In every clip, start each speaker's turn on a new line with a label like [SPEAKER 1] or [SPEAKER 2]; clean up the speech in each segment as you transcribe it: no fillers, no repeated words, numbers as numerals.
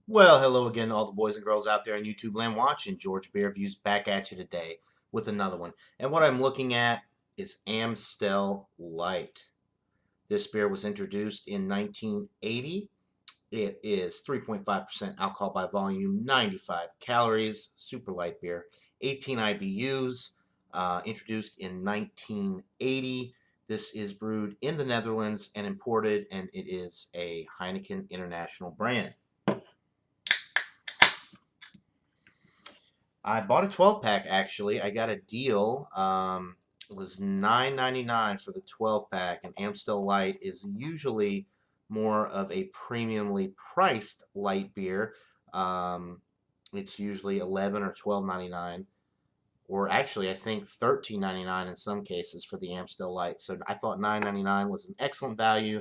[SPEAKER 1] Well, hello again to all the boys and girls out there in YouTube land watching. George Beer Reviews back at you today with another one. And what I'm looking at is Amstel Light. This beer was introduced in 1980. It is 3.5% alcohol by volume, 95 calories, super light beer, 18 IBUs, introduced in 1980. This is brewed in the Netherlands and imported, and it is a Heineken international brand. I bought a 12 pack actually. I got a deal. It was $9.99 for the 12 pack, and Amstel Light is usually more of a premiumly priced light beer. Um, it's usually 11 or 12.99, or actually I think 13.99 in some cases for the Amstel Light. So I thought 9.99 was an excellent value,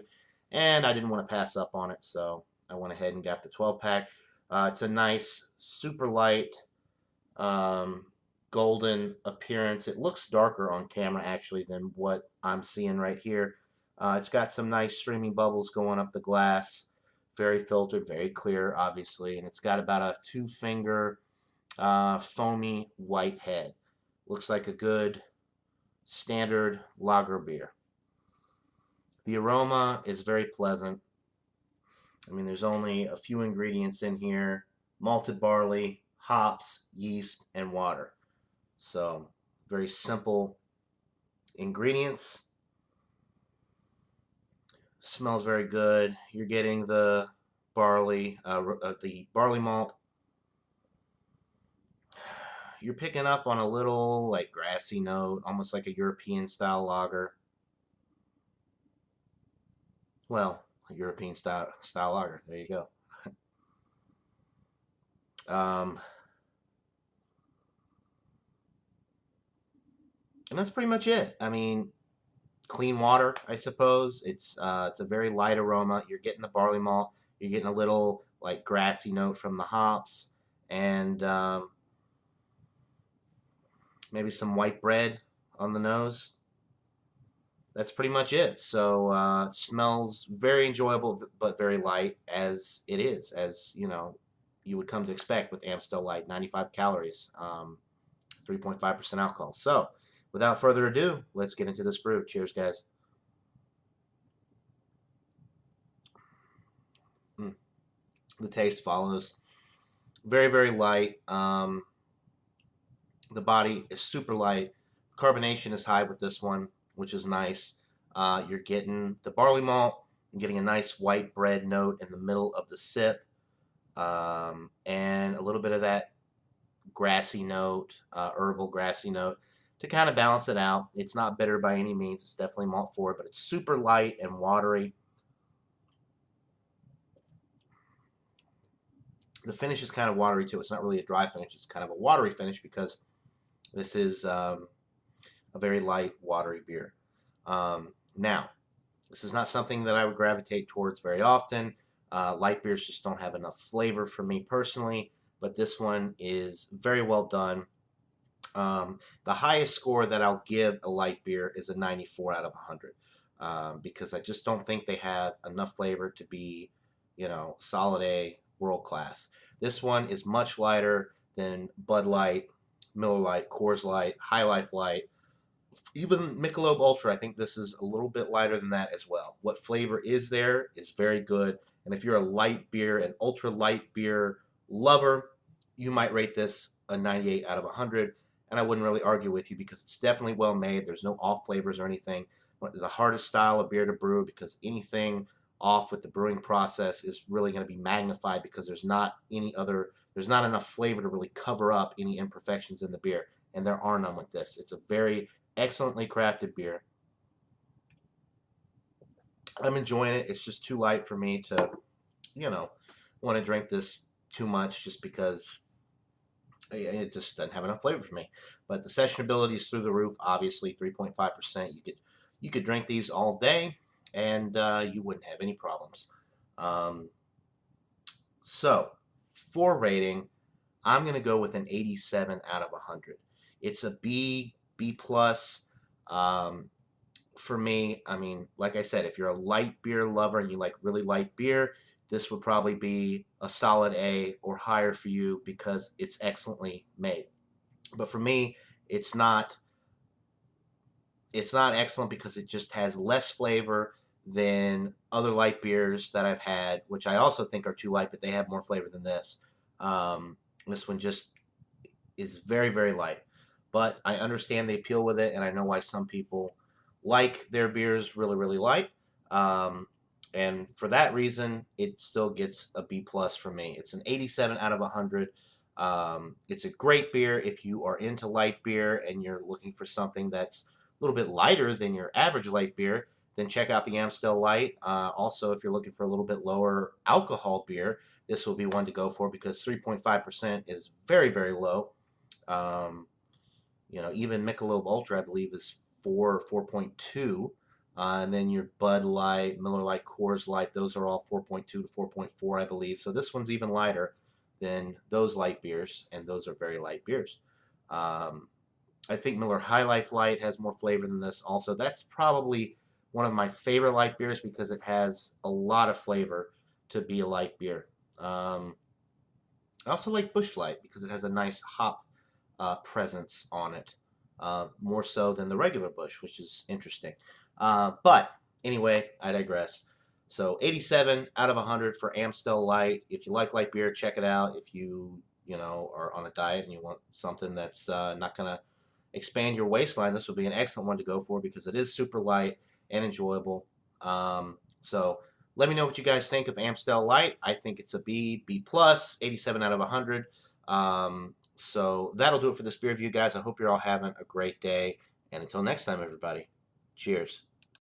[SPEAKER 1] and I didn't want to pass up on it, so I went ahead and got the 12 pack. It's a nice super light um, golden appearance. It looks darker on camera actually than what I'm seeing right here. It's got some nice streaming bubbles going up the glass. Very filtered, very clear, obviously. And it's got about a two-finger foamy white head. Looks like a good standard lager beer. The aroma is very pleasant. I mean, there's only a few ingredients in here: malted barley, hops, yeast, and water. So, very simple ingredients. Smells very good. You're getting the barley malt. You're picking up on a little like grassy note, almost like a European style lager. Well, a European style lager. There you go. Um, and that's pretty much it. I mean, clean water, I suppose. It's a very light aroma. You're getting the barley malt. You're getting a little like grassy note from the hops, and maybe some white bread on the nose. That's pretty much it. So smells very enjoyable, but very light as it is, as you know, you would come to expect with Amstel Light, 95 calories, 3.5% alcohol. So without further ado, let's get into this brew. Cheers, guys. Mm. The taste follows. Very, very light. The body is super light. Carbonation is high with this one, which is nice. You're getting the barley malt. You're getting a nice white bread note in the middle of the sip, and a little bit of that grassy note, herbal grassy note to kind of balance it out. It's not bitter by any means. It's definitely malt forward, but it's super light and watery. The finish is kind of watery too. It's not really a dry finish. It's kind of a watery finish because this is a very light, watery beer. Now, this is not something that I would gravitate towards very often. Light beers just don't have enough flavor for me personally, but this one is very well done. The highest score that I'll give a light beer is a 94 out of 100, because I just don't think they have enough flavor to be, solid A, world class. This one is much lighter than Bud Light, Miller Light, Coors Light, High Life Light, even Michelob Ultra. I think this is a little bit lighter than that as well. What flavor is there is very good. And if you're a light beer, an ultra light beer lover, you might rate this a 98 out of 100. And I wouldn't really argue with you because it's definitely well made. There's no off flavors or anything. The hardest style of beer to brew, because anything off with the brewing process is really going to be magnified because there's not enough flavor to really cover up any imperfections in the beer. And there are none with this. It's a very excellently crafted beer. I'm enjoying it. It's just too light for me to, you know, want to drink this too much just because it just doesn't have enough flavor for me. But the sessionability is through the roof. Obviously, 3.5%. You could drink these all day, and you wouldn't have any problems. Um, so for rating, I'm gonna go with an 87 out of 100. It's a B plus. Um, for me, I mean, like I said, if you're a light beer lover and you like really light beer, this would probably be a solid A or higher for you because it's excellently made. But for me, it's not excellent because it just has less flavor than other light beers that I've had, which I also think are too light, but they have more flavor than this. This one just is very, very light. But I understand the appeal with it, and I know why some people like their beers really, really light. Um, and for that reason, it still gets a B plus for me. It's an 87 out of 100. It's a great beer if you are into light beer and you're looking for something that's a little bit lighter than your average light beer. Then check out the Amstel Light. Also, if you're looking for a little bit lower alcohol beer, this will be one to go for because 3.5% is very, very low. Um, even Michelob Ultra, I believe, is 4.2. And then your Bud Light, Miller Lite, Coors Light, those are all 4.2 to 4.4, I believe. So this one's even lighter than those light beers, and those are very light beers. I think Miller High Life Light has more flavor than this also. That's probably one of my favorite light beers because it has a lot of flavor to be a light beer. I also like Busch Light because it has a nice hop presence on it, more so than the regular Busch, which is interesting. But anyway, I digress. So 87 out of 100 for Amstel Light. If you like light beer, check it out. If you are on a diet and you want something that's not going to expand your waistline, this would be an excellent one to go for because it is super light and enjoyable. So let me know what you guys think of Amstel Light. I think it's a B, B plus, 87 out of 100. So that'll do it for this beer review, guys. I hope you're all having a great day. And until next time, everybody, cheers.